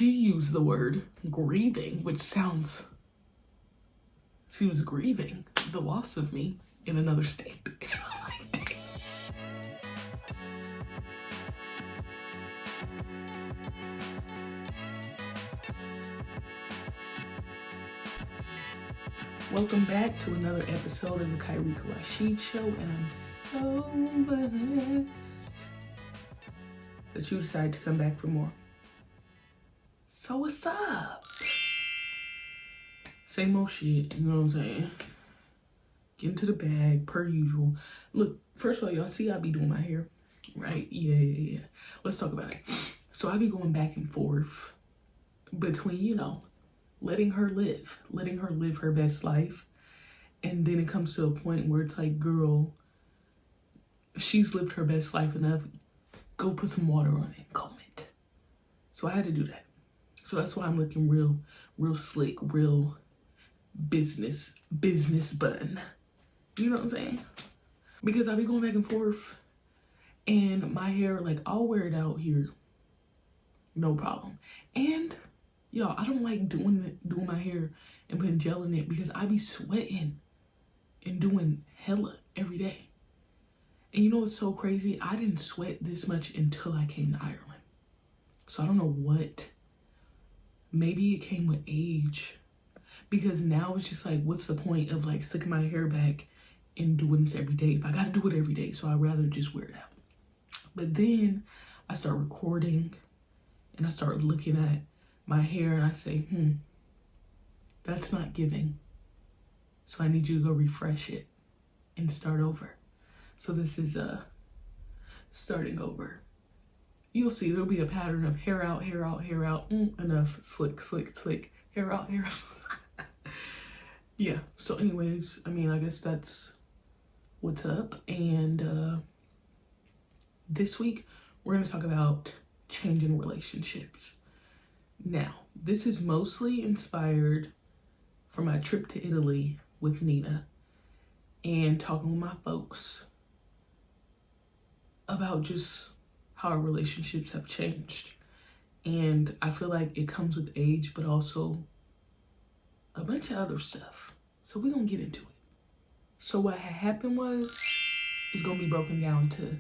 she used the word grieving, which sounds, she was grieving the loss of me in another state. Welcome back to another episode of the Kairika Rashid Show, and I'm so blessed that you decided to come back for more. So what's up? Same old shit, you know what I'm saying? Get into the bag, per usual. Look, first of all, y'all see I be doing my hair, right? Yeah. Let's talk about it. So I be going back and forth between, you know, letting her live her best life. And then it comes to a point where it's like, girl, she's lived her best life enough. Go put some water on it, comb it. So I had to do that. So that's why I'm looking real slick, real business button. You know what I'm saying? Because I be going back and forth and my hair, like, I'll wear it out here, no problem. And y'all, I don't like doing my hair and putting gel in it because I be sweating and doing hella every day. And you know what's so crazy? I didn't sweat this much until I came to Ireland. So I don't know what, maybe it came with age, because now it's just like, what's the point of like sticking my hair back and doing this every day if I gotta do it every day? So I'd rather just wear it out. But then I start recording and I start looking at my hair and I say, that's not giving. So I need you to go refresh it and start over. So this is starting over. You'll see there'll be a pattern of hair out, hair out, hair out, enough, slick, hair out, hair out. Yeah, so anyways, I mean, I guess that's what's up. And this week, we're gonna talk about changing relationships. Now, this is mostly inspired from my trip to Italy with Nina and talking with my folks about just how our relationships have changed. And I feel like it comes with age, but also a bunch of other stuff. So we're gonna get into it. So what had happened is gonna be broken down to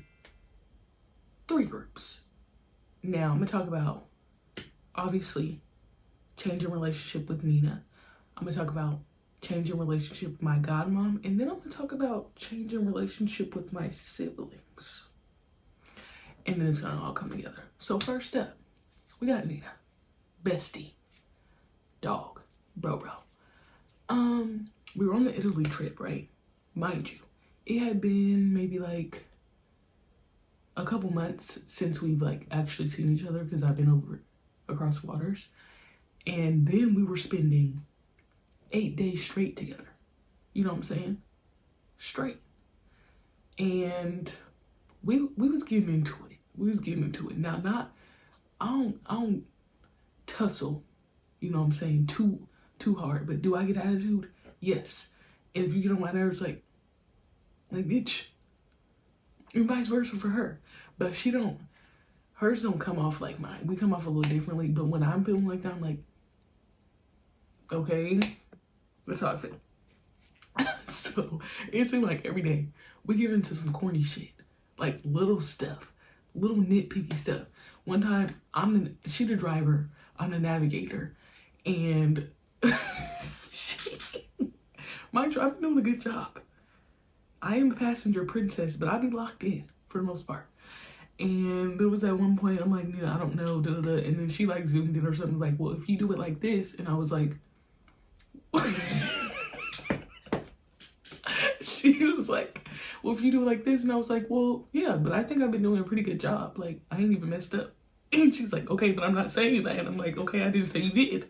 3 groups. Now I'm gonna talk about, obviously, changing relationship with Nina. I'm gonna talk about changing relationship with my godmom, and then I'm gonna talk about changing relationship with my siblings. And then it's gonna all come together. So first up, we got Nina, bestie, dog, bro. We were on the Italy trip, right? Mind you, it had been maybe like a couple months since we've like actually seen each other because I've been over across waters. And then we were spending 8 days straight together. You know what I'm saying? Straight. And we was getting into it. Now, I don't tussle, you know what I'm saying, too hard. But do I get attitude? Yes. And if you get on my nerves, like bitch. And vice versa for her. But hers don't come off like mine. We come off a little differently. But when I'm feeling like that, I'm like, okay, that's how I feel. So it seemed like every day we get into some corny shit, like little stuff, little nitpicky stuff. One time she the driver, I'm the navigator, and mind you, I've been doing a good job. I am a passenger princess, but I be locked in for the most part. And there was at one point, I'm like, I don't know, and then she like zoomed in or something, like, well, if you do it like this, and I was like, she was like, well, if you do it like this, and I was like, well, yeah, but I think I've been doing a pretty good job. Like, I ain't even messed up. And she's like, okay, but I'm not saying that. And I'm like, okay, I didn't say you did.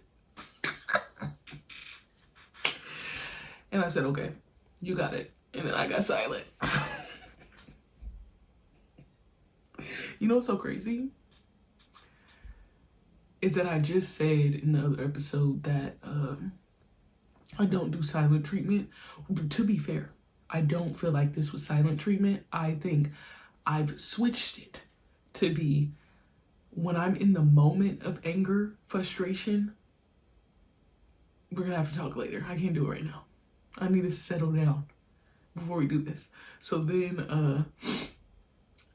And I said, okay, you got it. And then I got silent. You know what's so crazy? Is that I just said in the other episode that I don't do silent treatment. But to be fair, I don't feel like this was silent treatment. I think I've switched it to be when I'm in the moment of anger, frustration, we're gonna have to talk later. I can't do it right now. I need to settle down before we do this. So then,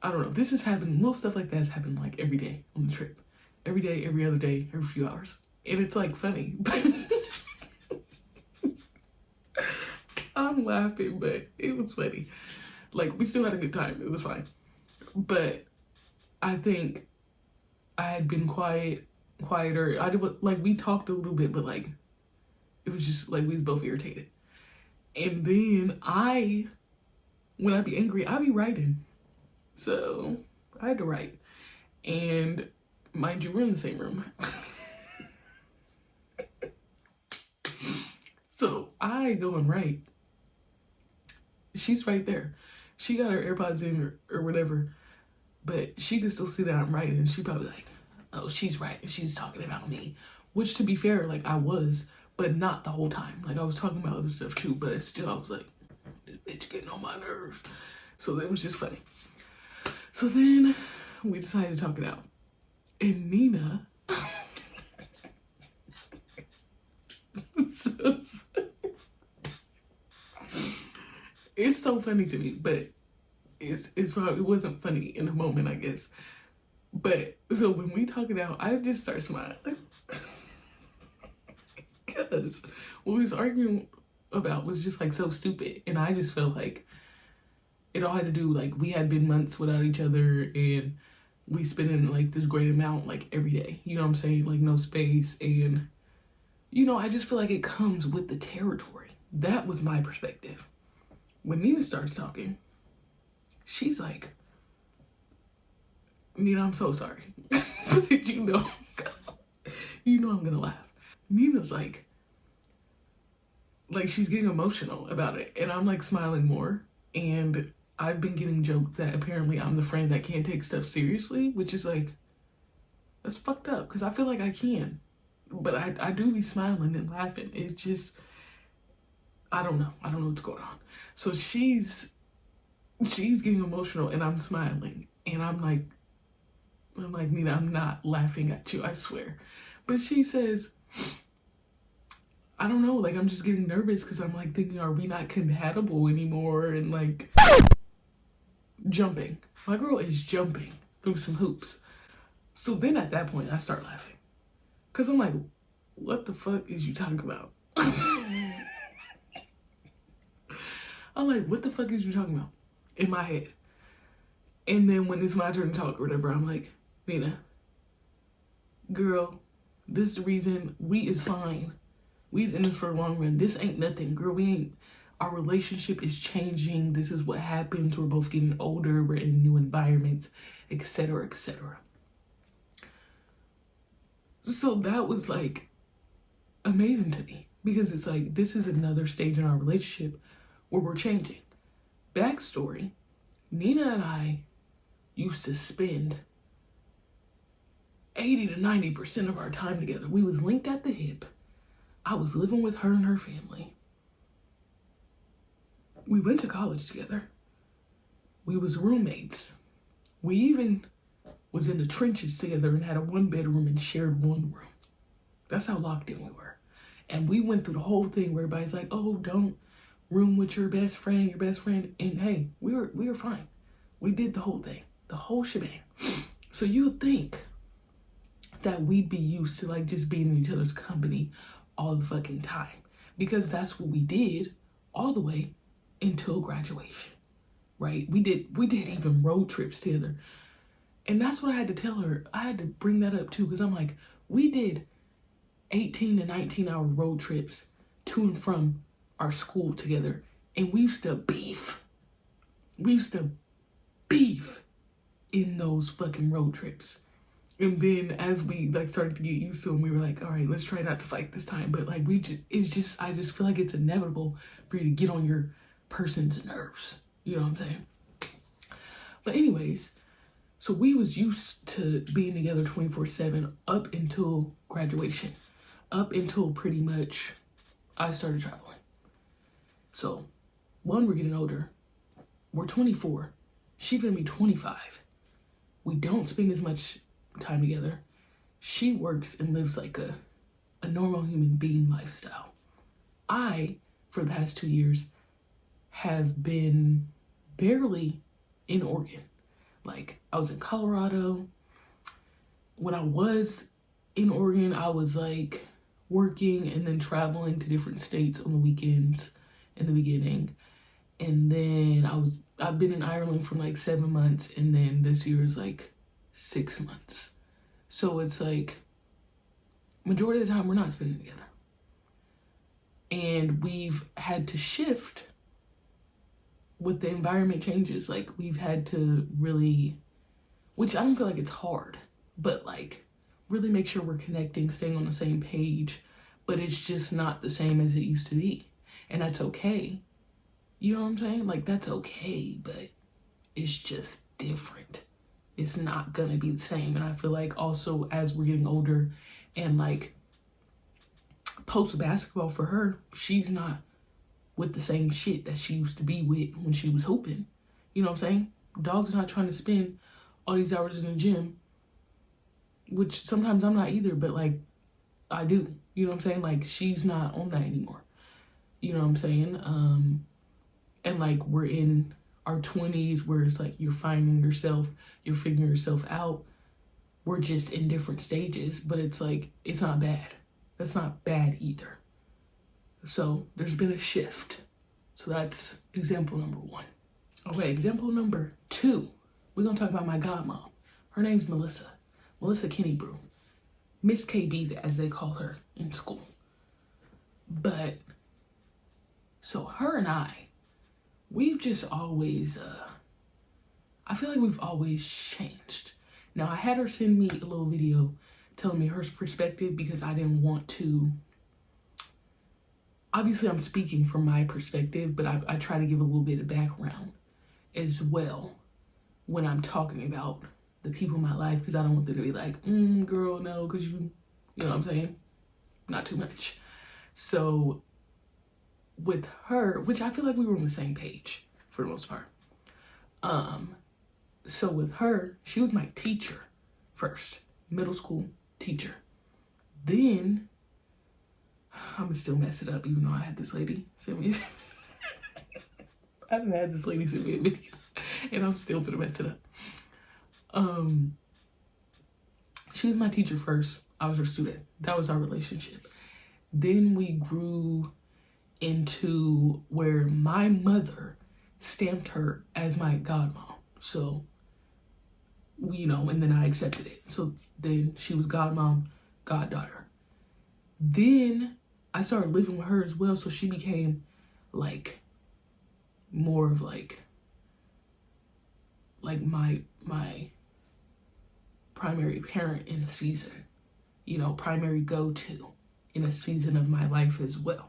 I don't know. This is happening. Little stuff like that is happening like every day on the trip. Every day, every other day, every few hours. And it's like funny. I'm laughing, but it was funny. Like, we still had a good time. It was fine. But I think I had been quieter. I did, like, we talked a little bit, but like, it was just like we was both irritated. And then when I be angry, I be writing. So I had to write. And mind you, we're in the same room. So I go and write. She's right there. She got her AirPods in or whatever, but she can still see that I'm writing. And she probably like, oh, she's writing. She's talking about me. Which, to be fair, like I was, but not the whole time. Like I was talking about other stuff too, but still I was like, this bitch getting on my nerves. So that was just funny. So then we decided to talk it out. And Nina, it's so funny to me, but it's probably, it wasn't funny in the moment, I guess. But so when we talk it out, I just start smiling. Because what we was arguing about was just like so stupid. And I just felt like it all had to do, like we had been months without each other and we spending like this great amount like every day. You know what I'm saying? Like no space. And, you know, I just feel like it comes with the territory. That was my perspective. When Nina starts talking, she's like, Nina, I'm so sorry. But you know I'm gonna laugh. Nina's like she's getting emotional about it. And I'm like smiling more. And I've been getting joked that apparently I'm the friend that can't take stuff seriously, which is like, that's fucked up because I feel like I can. But I do be smiling and laughing. It's just, I don't know what's going on. So she's getting emotional and I'm smiling. And I'm like, Nina, I'm not laughing at you, I swear. But she says, I don't know, like I'm just getting nervous because I'm like thinking, are we not compatible anymore? And like jumping. My girl is jumping through some hoops. So then at that point I start laughing. Cause I'm like, what the fuck is you talking about? I'm like, what the fuck is you talking about? In my head. And then when it's my turn to talk or whatever, I'm like, Nina, girl, this is the reason we is fine. We's in this for a long run. This ain't nothing, girl. Our relationship is changing. This is what happens. We're both getting older. We're in new environments, etc., etc. So that was like amazing to me because it's like, this is another stage in our relationship where we're changing. Backstory, Nina and I used to spend 80 to 90% of our time together. We was linked at the hip. I was living with her and her family. We went to college together. We was roommates. We even was in the trenches together and had a 1-bedroom and shared one room. That's how locked in we were. And we went through the whole thing where everybody's like, oh, don't room with your best friend. And hey, we were fine. We did the whole thing, the whole shebang. So you would think that we'd be used to like just being in each other's company all the fucking time, because that's what we did all the way until graduation, right? We did even road trips together. And that's what I had to tell her. I had to bring that up too, because I'm like, we did 18 to 19 hour road trips to and from our school together. And we used to beef. We used to beef in those fucking road trips. And then as we like started to get used to them, we were like, all right, let's try not to fight this time. But like I just feel like it's inevitable for you to get on your person's nerves. You know what I'm saying? But anyways, so we was used to being together 24/7 up until graduation, up until pretty much I started traveling. So one, we're getting older. We're 24. She's gonna be 25. We don't spend as much time together. She works and lives like a normal human being lifestyle. I, for the past 2 years, have been barely in Oregon. Like, I was in Colorado. When I was in Oregon, I was like working and then traveling to different states on the weekends in the beginning. And then I've been in Ireland for like 7 months, and then this year is like 6 months. So it's like majority of the time we're not spending together. And we've had to shift with the environment changes. Like, we've had to really, which I don't feel like it's hard, but like really make sure we're connecting, staying on the same page, but it's just not the same as it used to be. And that's okay. You know what I'm saying? Like, that's okay, but it's just different. It's not gonna be the same. And I feel like also as we're getting older and like post basketball for her, she's not with the same shit that she used to be with when she was hooping. You know what I'm saying? Dog's not trying to spend all these hours in the gym, which sometimes I'm not either, but like I do. You know what I'm saying? Like, she's not on that anymore. You know what I'm saying? And like we're in our 20s where it's like you're finding yourself, you're figuring yourself out. We're just in different stages, but it's like, it's not bad. That's not bad either. So there's been a shift. So that's example number 1. Okay, example number 2. We're gonna talk about my godmom. Her name's Melissa. Melissa Kennebrew. Miss KB, as they call her in school. But, so her and we've just always, I feel like we've always changed. Now, I had her send me a little video telling me her perspective because I didn't want to, obviously I'm speaking from my perspective, but I try to give a little bit of background as well when I'm talking about the people in my life, because I don't want them to be like, girl, no, because you know what I'm saying? Not too much. So with her, which I feel like we were on the same page for the most part. So with her, she was my teacher first, middle school teacher. Then, I'm gonna still mess it up even though I had this lady send me, I haven't had this lady send me a video and I'm still gonna mess it up. She was my teacher first. I was her student. That was our relationship. Then we grew into where my mother stamped her as my godmom. So, you know, and then I accepted it. So then she was godmom, goddaughter. Then I started living with her as well. So she became like more of like my primary parent in a season, you know, primary go-to in a season of my life as well.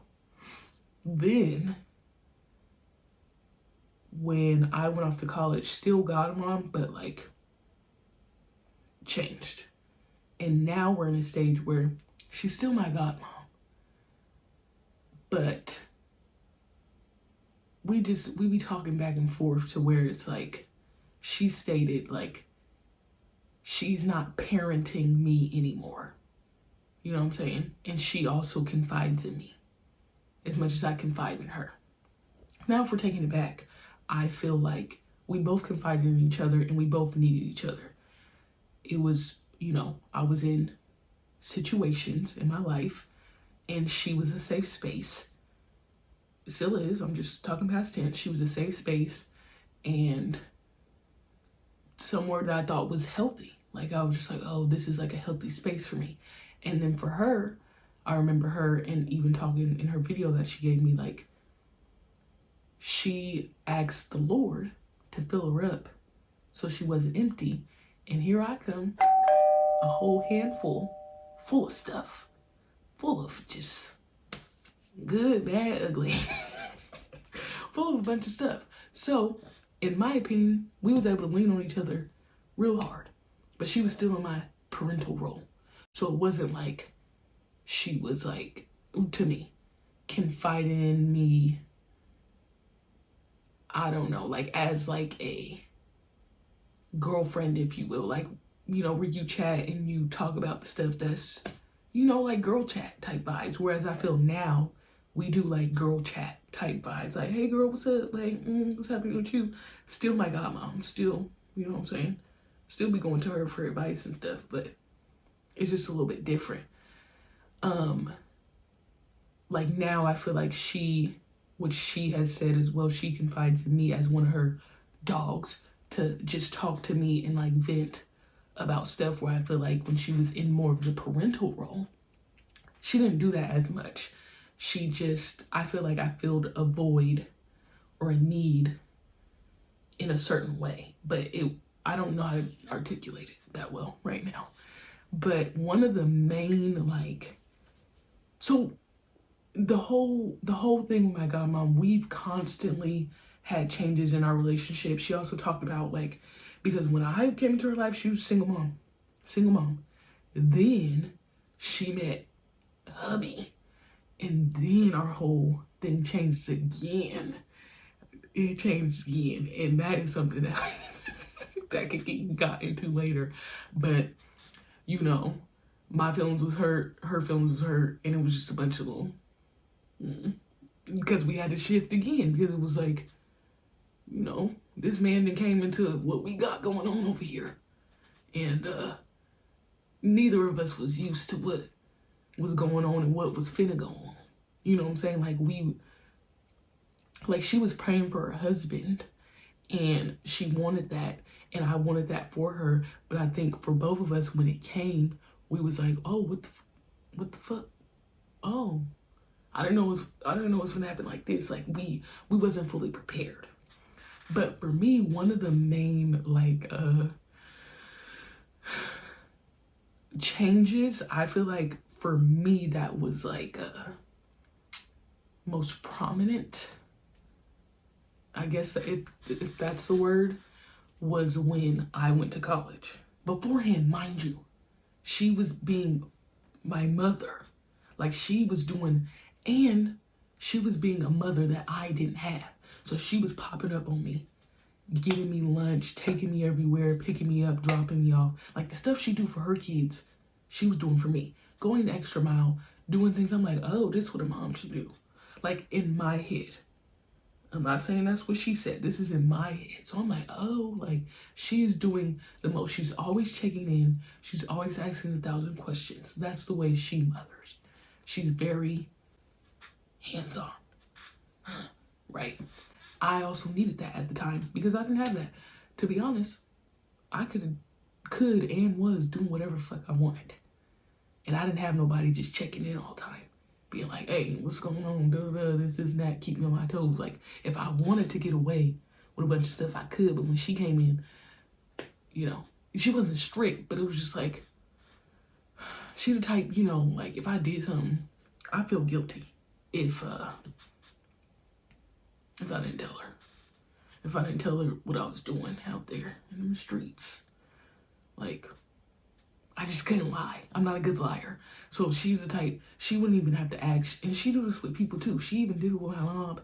Then when I went off to college, still godmom, but like changed. And now we're in a stage where she's still my godmom, but we be talking back and forth to where it's like, she stated like, she's not parenting me anymore. You know what I'm saying? And she also confides in me as much as I confide in her. Now, if we're taking it back, I feel like we both confided in each other and we both needed each other. It was, you know, I was in situations in my life and she was a safe space. It still is. I'm just talking past tense. She was a safe space and somewhere that I thought was healthy. Like, I was just like, oh, this is like a healthy space for me. And then for her, I remember her and even talking in her video that she gave me, like, she asked the Lord to fill her up so she wasn't empty. And here I come, a whole handful full of stuff, full of just good, bad, ugly, full of a bunch of stuff. So, in my opinion, we was able to lean on each other real hard, but she was still in my parental role. So it wasn't like she was like, to me, confiding in me, I don't know, like as like a girlfriend, if you will. Like, you know, where you chat and you talk about the stuff that's, you know, like girl chat type vibes. Whereas I feel now we do like girl chat type vibes. Like, hey girl, what's up? Like, what's happening with you? Still my godmom. Still, you know what I'm saying? Still be going to her for advice and stuff, but it's just a little bit different. Like now I feel like what she has said as well, she confides in me as one of her dogs to just talk to me and like vent about stuff, where I feel like when she was in more of the parental role, she didn't do that as much. She just, I feel like I filled a void or a need in a certain way, but I don't know how to articulate it that well right now. But one of the main, like, so the whole thing with my godmom, we've constantly had changes in our relationship. She also talked about, like, because when I came into her life, she was single mom. Then she met hubby, and then our whole thing changed again. It changed again, and that is something that that could get got into later. But you know, my feelings was hurt, her feelings was hurt, and it was just a bunch of little because we had to shift again, because it was like, you know, this man then came into what we got going on over here, and neither of us was used to what was going on and what was finna go on. You know what I'm saying? Like she was praying for her husband, and she wanted that, and I wanted that for her. But I think for both of us, when it came, we was like, oh, what the fuck? Oh, I didn't know it was gonna happen like this. Like we wasn't fully prepared. But for me, one of the main like changes, I feel like for me that was like most prominent, I guess if that's the word, was when I went to college. Beforehand, mind you, she was being my mother. Like she was doing, and she was being a mother that I didn't have. So she was popping up on me, giving me lunch, taking me everywhere, picking me up, dropping me off. Like the stuff she do for her kids, she was doing for me. Going the extra mile, doing things I'm like, oh, this is what a mom should do. Like in my head. I'm not saying that's what she said. This is in my head. So I'm like, oh, like she's doing the most. She's always checking in. She's always asking 1,000 questions. That's the way she mothers. She's very hands-on. Right? I also needed that at the time because I didn't have that. To be honest, I could and was doing whatever the fuck I wanted. And I didn't have nobody just checking in all the time, being like, hey, what's going on? This, and that, keep me on my toes. Like, if I wanted to get away with a bunch of stuff, I could. But when she came in, you know, she wasn't strict, but it was just like, she the type, you know, like if I did something, I feel guilty if I didn't tell her. If I didn't tell her what I was doing out there in the streets. Like, I just couldn't lie. I'm not a good liar. So she's the type, she wouldn't even have to ask. And she do this with people too. She even did it with my mom.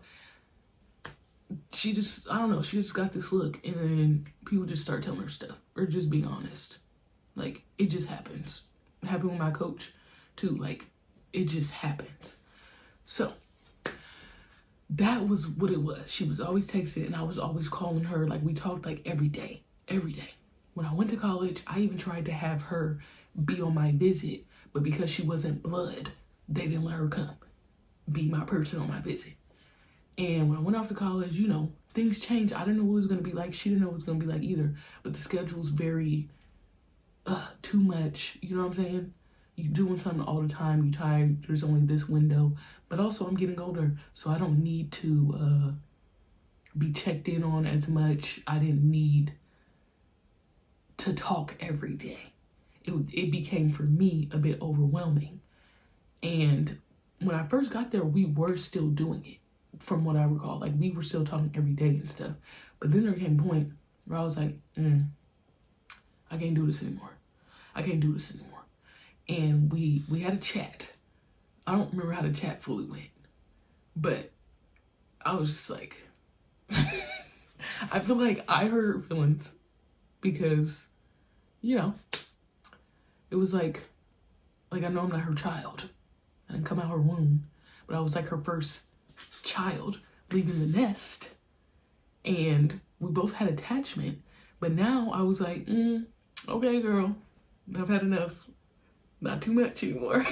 She just, I don't know, she just got this look. And then people just start telling her stuff. Or just being honest. Like, it just happens. It happened with my coach too. Like, it just happens. So, that was what it was. She was always texting and I was always calling her. Like, we talked like every day. When I went to college, I even tried to have her be on my visit, but because she wasn't blood, they didn't let her come be my person on my visit. And when I went off to college, you know, things changed. I didn't know what it was going to be like. She didn't know what it was going to be like either. But the schedule's very, too much. You know what I'm saying? You're doing something all the time. You're tired. There's only this window. But also, I'm getting older, so I don't need to be checked in on as much. I didn't need to talk every day. It became for me a bit overwhelming. And when I first got there, we were still doing it, from what I recall. Like, we were still talking every day and stuff. But then there came a point where I was like, I can't do this anymore. And we had a chat. I don't remember how the chat fully went, but I was just like, I feel like I hurt her feelings because, you know, it was like I know I'm not her child. I didn't come out her womb, but I was like her first child leaving the nest. And we both had attachment. But now I was like, okay, girl, I've had enough. Not too much anymore.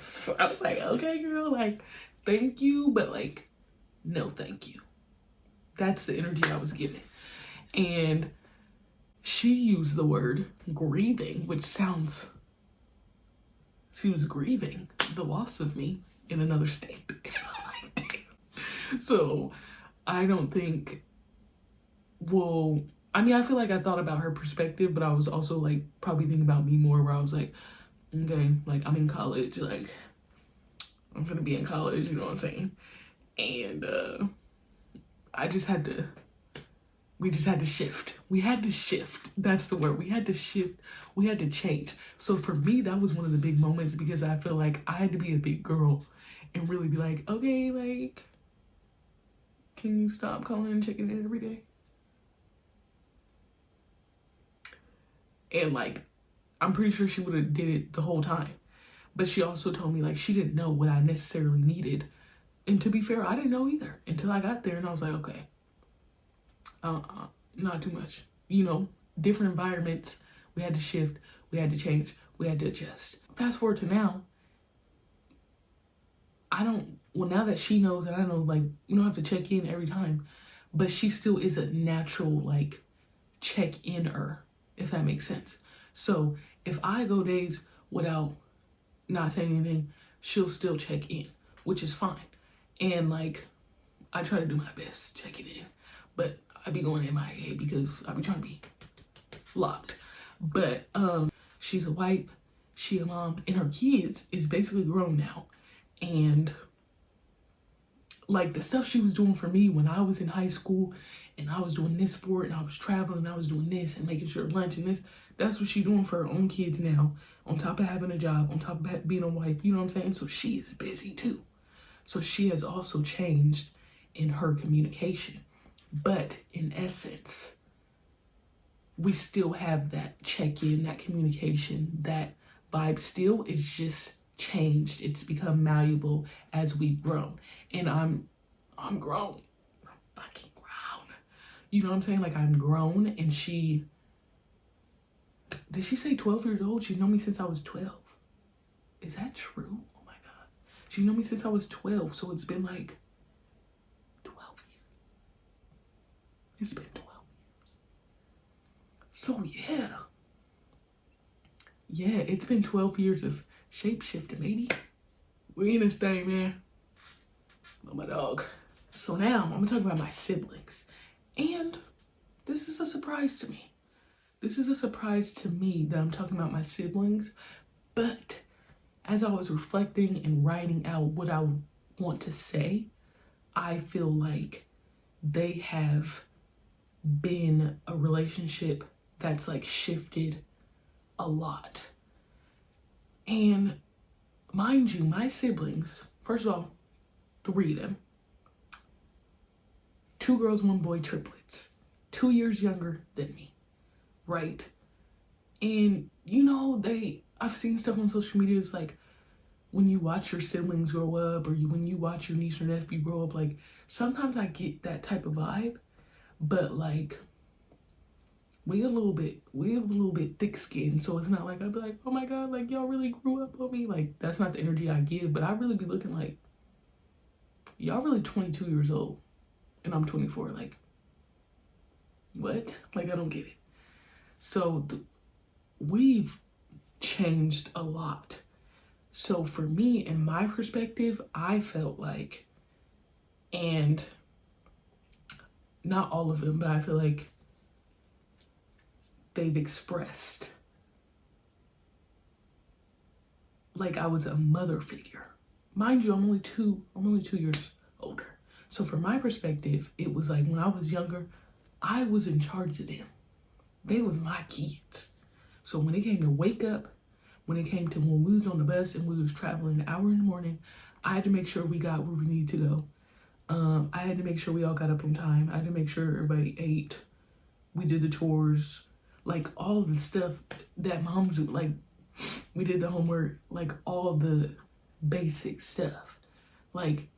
So I was like, okay, girl, like, thank you, but like, no, thank you. That's the energy I was given. And she used the word grieving, which sounds, she was grieving the loss of me in another state. Like, damn. So I don't think, well, I mean, I feel like I thought about her perspective, but I was also like probably thinking about me more, where I was like, okay, like I'm in college, like I'm gonna be in college, you know what I'm saying? And I just had to, we just had to shift. We had to shift. That's the word. We had to shift. We had to change. So for me, that was one of the big moments, because I feel like I had to be a big girl and really be like, okay, like, can you stop calling and checking in every day? And like, I'm pretty sure she would have did it the whole time. But she also told me like she didn't know what I necessarily needed. And to be fair, I didn't know either until I got there, and I was like, okay, not too much. You know, different environments, we had to shift, we had to change, we had to adjust. Fast forward to now, now that she knows that I know, like, you don't have to check in every time, but she still is a natural, like, check-in-er, if that makes sense. So if I go days without not saying anything, she'll still check in, which is fine. And like, I try to do my best checking in, but I be going MIA because I be trying to be locked. But she's a wife, she a mom, and her kids is basically grown now. And like the stuff she was doing for me when I was in high school, and I was doing this sport, and I was traveling, and I was doing this and making sure lunch and this, that's what she's doing for her own kids now, on top of having a job, on top of being a wife, you know what I'm saying? So she is busy too. So she has also changed in her communication. But in essence, we still have that check-in, that communication, that vibe still. It's just changed. It's become malleable as we've grown. And I'm grown. I'm fucking grown. You know what I'm saying? Like, I'm grown, and she, did she say 12 years old? She's known me since I was 12. Is that true? Oh my God. She's known me since I was 12. So it's been like 12 years. It's been 12 years. So yeah. Yeah, it's been 12 years of shape-shifting, baby. We in this thing, man. Oh, my dog. So now, I'm gonna talk about my siblings. And this is a surprise to me. This is a surprise to me that I'm talking about my siblings. But as I was reflecting and writing out what I want to say, I feel like they have been a relationship that's like shifted a lot. And mind you, my siblings, first of all, 3 of them, 2 girls, 1 boy, triplets, 2 years younger than me, right? And you know, I've seen stuff on social media. It's like when you watch your siblings grow up, or when you watch your niece or nephew grow up, like sometimes I get that type of vibe, but like we have a little bit thick skinned, so it's not like I'd be like, oh my God, like y'all really grew up on me. Like that's not the energy I give, but I really be looking like, y'all really 22 years old and I'm 24. Like, what? Like, I don't get it. So we've changed a lot. So for me, in my perspective, I felt like, and not all of them, but I feel like they've expressed like I was a mother figure. Mind you, I'm only two years older. So from my perspective, it was like when I was younger, I was in charge of them. They was my kids. So when it came to wake up, when it came to when we was on the bus and we was traveling an hour in the morning, I had to make sure we got where we needed to go. I had to make sure we all got up on time. I had to make sure everybody ate. We did the chores. like all the stuff that moms do. Like we did the homework, like all the basic stuff. Like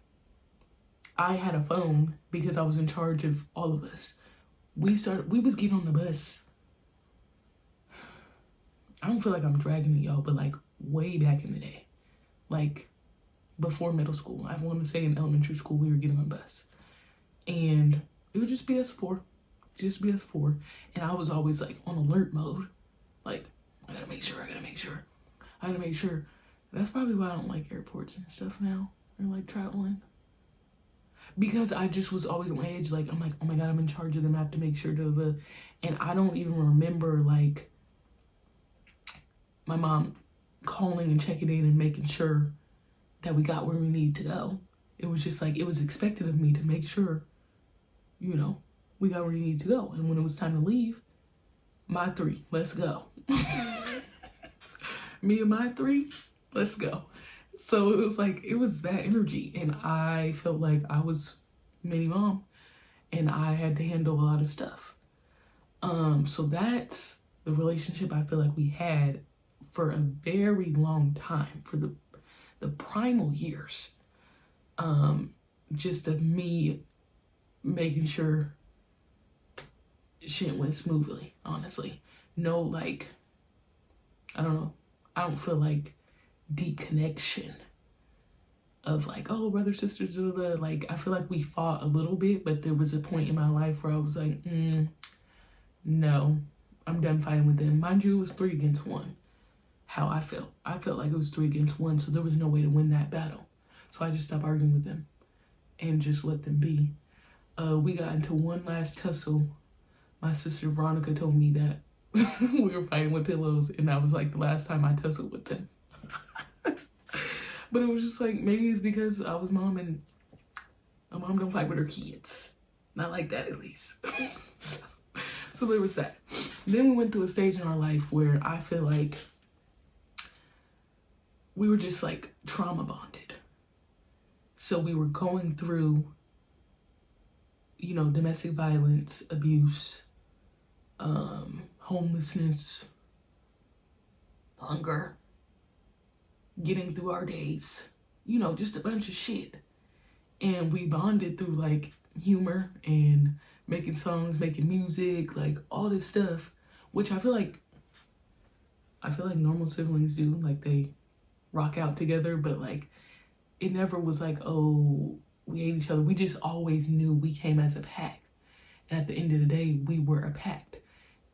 I had a phone because I was in charge of all of us. We was getting on the bus. I don't feel like I'm dragging it, y'all, but like way back in the day, like before middle school, I want to say in elementary school, we were getting on the bus, and it would just be us four, and I was always like on alert mode, like I gotta make sure. That's probably why I don't like airports and stuff now, or like traveling, because I just was always on edge. Like I'm like, oh my god, I'm in charge of them. I have to make sure, and I don't even remember like my mom calling and checking in and making sure that we got where we need to go. It was just like, it was expected of me to make sure, you know, we got where we need to go. And when it was time to leave, my three, let's go. Me and my three, let's go. So it was like, it was that energy. And I felt like I was mini mom and I had to handle a lot of stuff. So that's the relationship I feel like we had for a very long time, for the primal years, just of me making sure shit went smoothly, honestly. No, like, I don't know, I don't feel like deep connection of like, oh, brother, sister, like, I feel like we fought a little bit, but there was a point in my life where I was like, no, I'm done fighting with them. Mind you, it was 3 against 1. How I felt like it was 3 against 1, so there was no way to win that battle. So I just stopped arguing with them and just let them be. We got into one last tussle. My sister Veronica told me that we were fighting with pillows, and that was like the last time I tussled with them. But it was just like, maybe it's because I was mom and a mom don't fight with her kids. Not like that, at least. So there was that. Then we went through a stage in our life where I feel like we were just like trauma bonded. So we were going through, you know, domestic violence, abuse, homelessness, hunger, getting through our days, you know, just a bunch of shit. And we bonded through like humor and making songs, making music, like all this stuff, which I feel like normal siblings do, like they rock out together, but like it never was like, oh, we hate each other. We just always knew we came as a pack, and at the end of the day, we were a pact.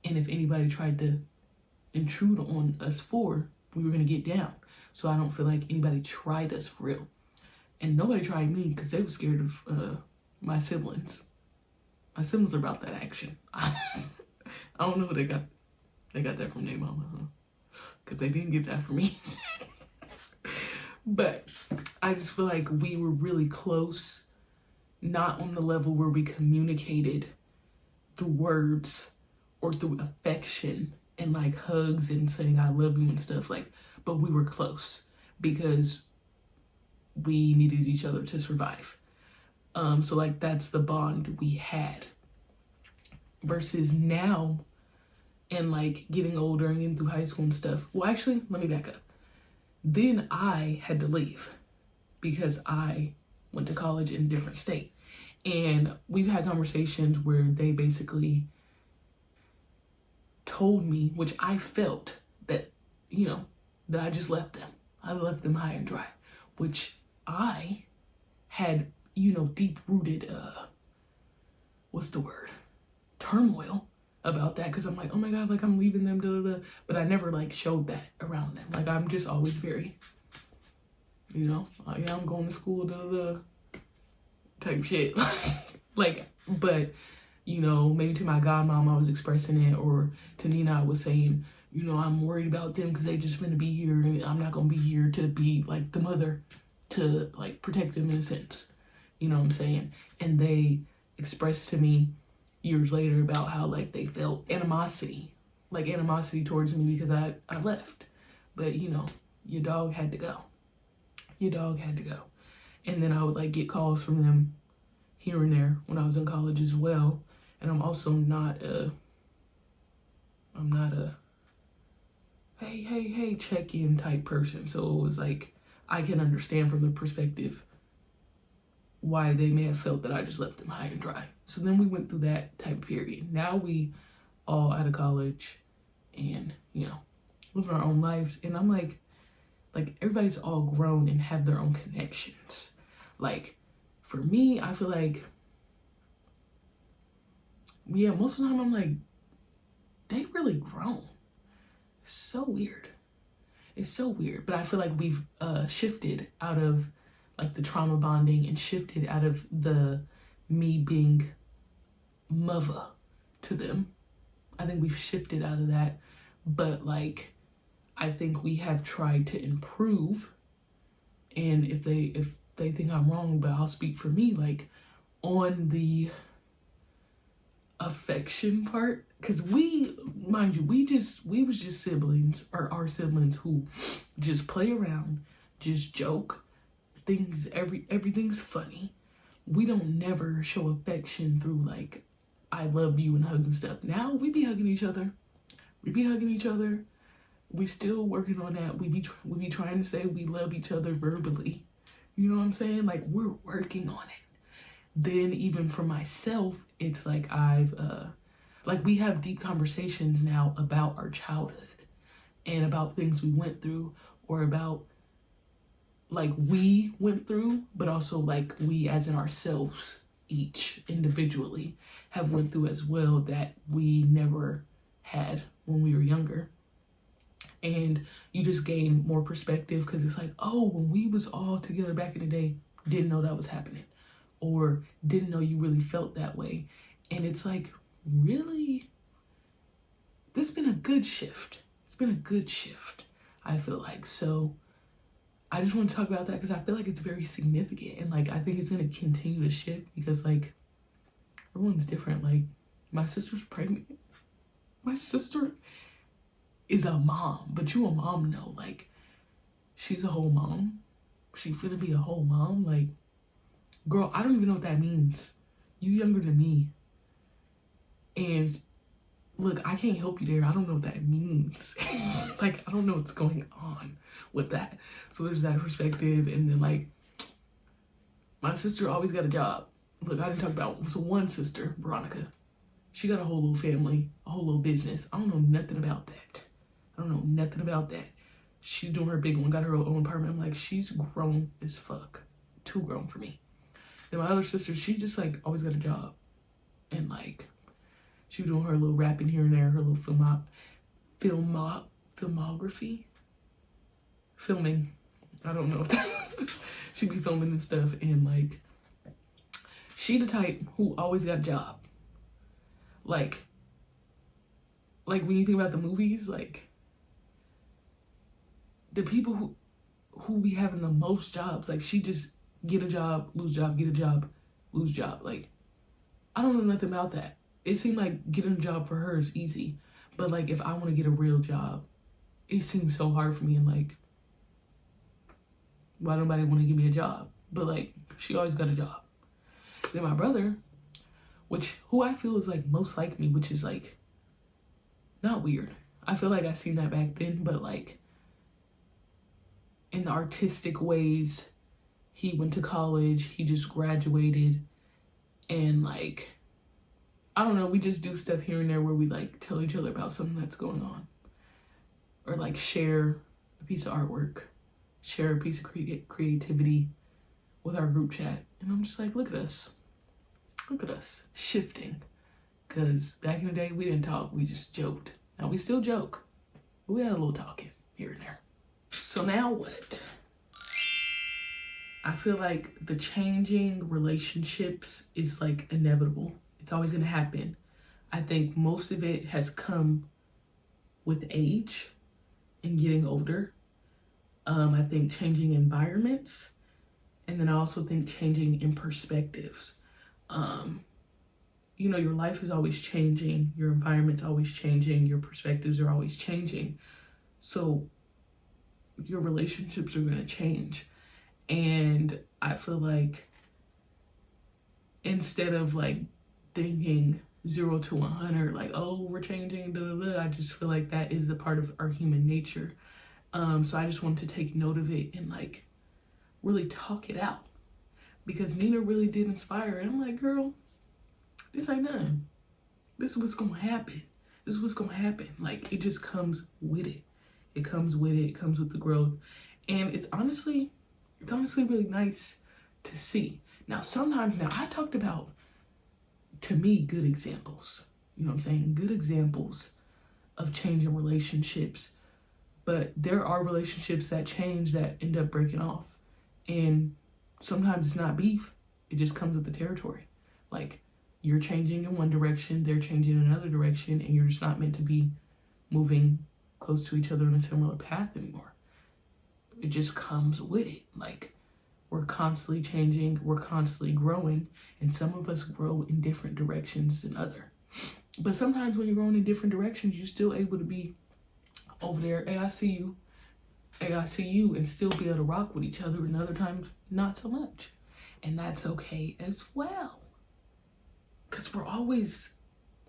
And if anybody tried to intrude on us four, we were gonna get down. So I don't feel like anybody tried us for real, and nobody tried me because they were scared of my siblings. My siblings are about that action. I don't know who they got that from their mama, huh? Because they didn't get that from me. But I just feel like we were really close, not on the level where we communicated through words or through affection and like hugs and saying I love you and stuff, like, but we were close because we needed each other to survive. So like that's the bond we had. Versus now, and like getting older and getting through high school and stuff. Well, actually, let me back up. Then I had to leave because I went to college in a different state. And we've had conversations where they basically told me, which I felt that, you know, that I just left them. I left them high and dry, which I had, you know, deep-rooted, what's the word? Turmoil about that, because I'm like, oh my god, like I'm leaving them, but I never like showed that around them. Like I'm just always very, you know, yeah, I'm going to school, type shit. Like, but you know, maybe to my godmom I was expressing it, or to Nina I was saying, you know, I'm worried about them because they just gonna be here and I'm not gonna be here to be like the mother to like protect them in a sense, you know what I'm saying? And they expressed to me years later about how like they felt animosity towards me because I left. But you know, your dog had to go. And then I would like get calls from them here and there when I was in college as well. And I'm also not I'm not a hey check-in type person. So it was like, I can understand from the perspective why they may have felt that I just left them high and dry. So then we went through that type of period. Now we all out of college and, you know, living our own lives. And I'm like everybody's all grown and have their own connections. Like, for me, I feel like, yeah, most of the time I'm like, they really grown. It's so weird. It's so weird. But I feel like we've shifted out of like the trauma bonding and shifted out of the me being mother to them. I think we've shifted out of that. But like, I think we have tried to improve. And if they think I'm wrong, but I'll speak for me, like on the affection part, because we, mind you, we was just siblings, or our siblings who just play around, just joke, everything's funny. We don't never show affection through like I love you and hugs and stuff. Now we be hugging each other. We still working on that. We be trying to say we love each other verbally. You know what I'm saying? Like, we're working on it. Then even for myself, it's like like we have deep conversations now about our childhood and about things we went through, or about like we went through, but also like we as in ourselves, each individually have went through as well, that we never had when we were younger. And you just gain more perspective, because it's like, oh, when we was all together back in the day, didn't know that was happening, or didn't know you really felt that way. And it's like, really, this has been a good shift. It's been a good shift, I feel like. So I just want to talk about that because I feel like it's very significant, and like I think it's going to continue to shift, because like everyone's different. Like, my sister's pregnant. My sister is a mom, but you a mom know, like, she's a whole mom. She finna be a whole mom. Like, girl, I don't even know what that means. You younger than me. And look, I can't help you there. I don't know what that means. Like, I don't know what's going on with that. So there's that perspective. And then like, my sister always got a job. Look, I didn't talk about, so one sister, Veronica, she got a whole little family, a whole little business. I don't know nothing about that. She's doing her big one, got her own apartment. I'm like, she's grown as fuck. Too grown for me. Then my other sister, she just like always got a job. And like, she was doing her little rapping here and there, her little filmography. Filming. I don't know if that, she be filming and stuff. And like, she the type who always got a job. Like when you think about the movies, like, the people who be having the most jobs, like, she just get a job, lose job, get a job, lose job. Like, I don't know nothing about that. It seemed like getting a job for her is easy, but like, if I want to get a real job, it seems so hard for me. And like, why nobody want to give me a job? But like, she always got a job. Then my brother, who I feel is like most like me, which is like not weird. I feel like I seen that back then, but like, in the artistic ways, he went to college, he just graduated, and like, I don't know, we just do stuff here and there where we like tell each other about something that's going on, or like share a piece of artwork, share a piece of creativity with our group chat. And I'm just like, look at us shifting, because back in the day we didn't talk, we just joked. Now we still joke, but we had a little talking here and there. So now what? I feel like the changing relationships is like inevitable. It's always gonna happen. I think most of it has come with age and getting older. I think changing environments, and then I also think changing in perspectives. You know, your life is always changing, your environment's always changing, your perspectives are always changing. So your relationships are gonna change. And I feel like instead of like thinking 0 to 100, like, oh, we're changing, da, da, da. I just feel like that is a part of our human nature. So I just wanted to take note of it and like really talk it out, because Nina really did inspire it. I'm like, girl, this ain't nothing. This is what's gonna happen. This is what's gonna happen. Like, it just comes with it. It comes with it. It comes with the growth. And it's honestly really nice to see. Now, sometimes, I talked about, to me, good examples. You know what I'm saying? Good examples of changing relationships. But there are relationships that change that end up breaking off. And sometimes it's not beef. It just comes with the territory. Like, you're changing in one direction, they're changing in another direction, and you're just not meant to be moving close to each other in a similar path anymore. It just comes with it. Like, we're constantly changing, we're constantly growing, and some of us grow in different directions than others. But sometimes when you're growing in different directions, you're still able to be over there, hey, I see you, and still be able to rock with each other, and other times, not so much. And that's okay as well. Because we're always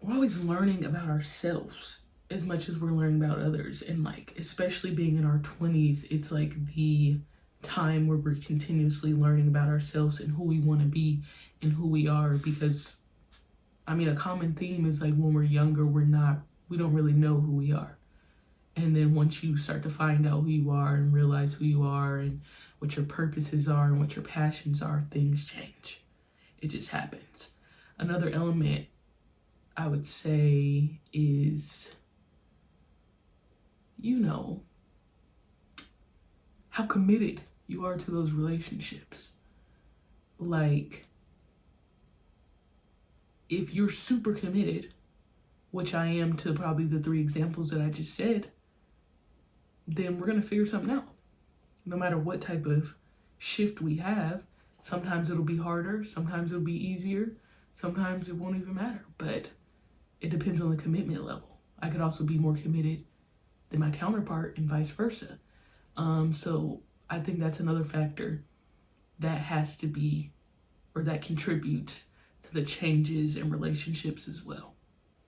learning about ourselves as much as we're learning about others. And like, especially being in our 20s, it's like the time where we're continuously learning about ourselves and who we want to be and who we are. Because I mean, a common theme is like, when we're younger, we don't really know who we are. And then once you start to find out who you are and realize who you are and what your purposes are and what your passions are, things change. It just happens. Another element I would say is, how committed you are to those relationships. Like, if you're super committed, which I am to probably the 3 examples that I just said, then we're gonna figure something out. No matter what type of shift we have, sometimes it'll be harder, sometimes it'll be easier, sometimes it won't even matter, but it depends on the commitment level. I could also be more committed than my counterpart and vice versa. So I think that's another factor that has to be, or that contributes to the changes in relationships as well.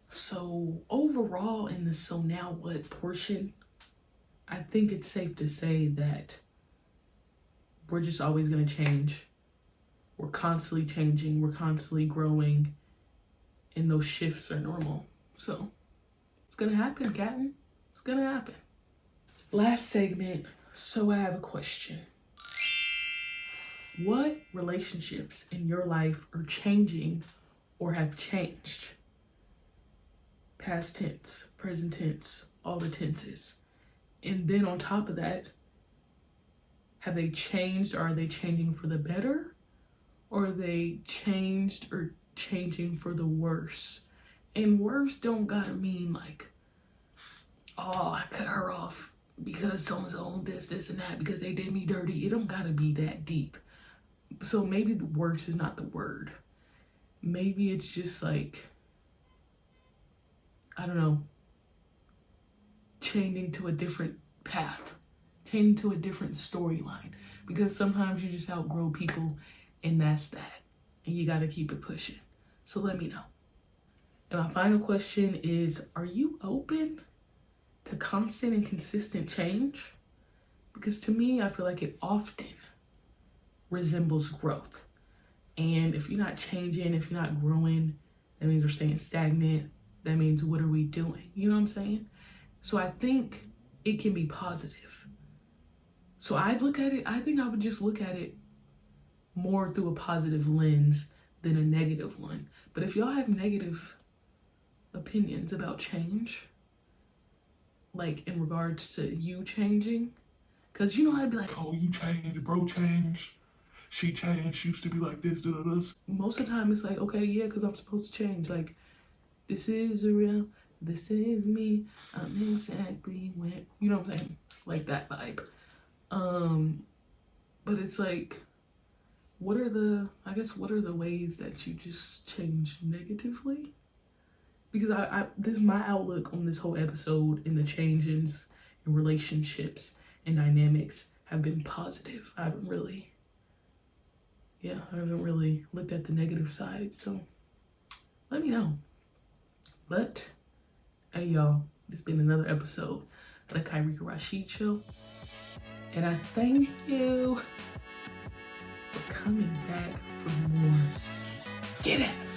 So overall in the so now what portion, I think it's safe to say that we're just always gonna change. We're constantly changing, we're constantly growing, and those shifts are normal. So it's gonna happen, Captain. It's gonna happen. Last segment, so I have a question. What relationships in your life are changing or have changed? Past tense, present tense, all the tenses. And then on top of that, have they changed, or are they changing for the better? Or are they changed or changing for the worse? And worse don't gotta mean like, oh, I cut her off because so-and-so this and that, because they did me dirty. It don't gotta be that deep. So maybe the worse is not the word. Maybe it's just like, I don't know, changing to a different path, changing to a different storyline. Because sometimes you just outgrow people, and that's that. And you gotta keep it pushing. So let me know. And my final question is, are you open to constant and consistent change? Because to me, I feel like it often resembles growth. And if you're not changing, if you're not growing, that means we're staying stagnant. That means, what are we doing? You know what I'm saying? So I think it can be positive. So I think I would just look at it more through a positive lens than a negative one. But if y'all have negative opinions about change, like in regards to you changing, because you know I'd be like, oh, you changed, bro changed, she changed, she used to be like this, da da da. Most of the time it's like, okay, yeah, because I'm supposed to change. Like, this is real, this is me, I'm exactly when, you know what I'm saying? Like that vibe. But it's like, what are the ways that you just change negatively? Because this is my outlook on this whole episode, and the changes in relationships and dynamics have been positive. I haven't really looked at the negative side. So let me know. But, hey y'all, it's been another episode of the Kyrika Rashid Show. And I thank you for coming back for more. Get it!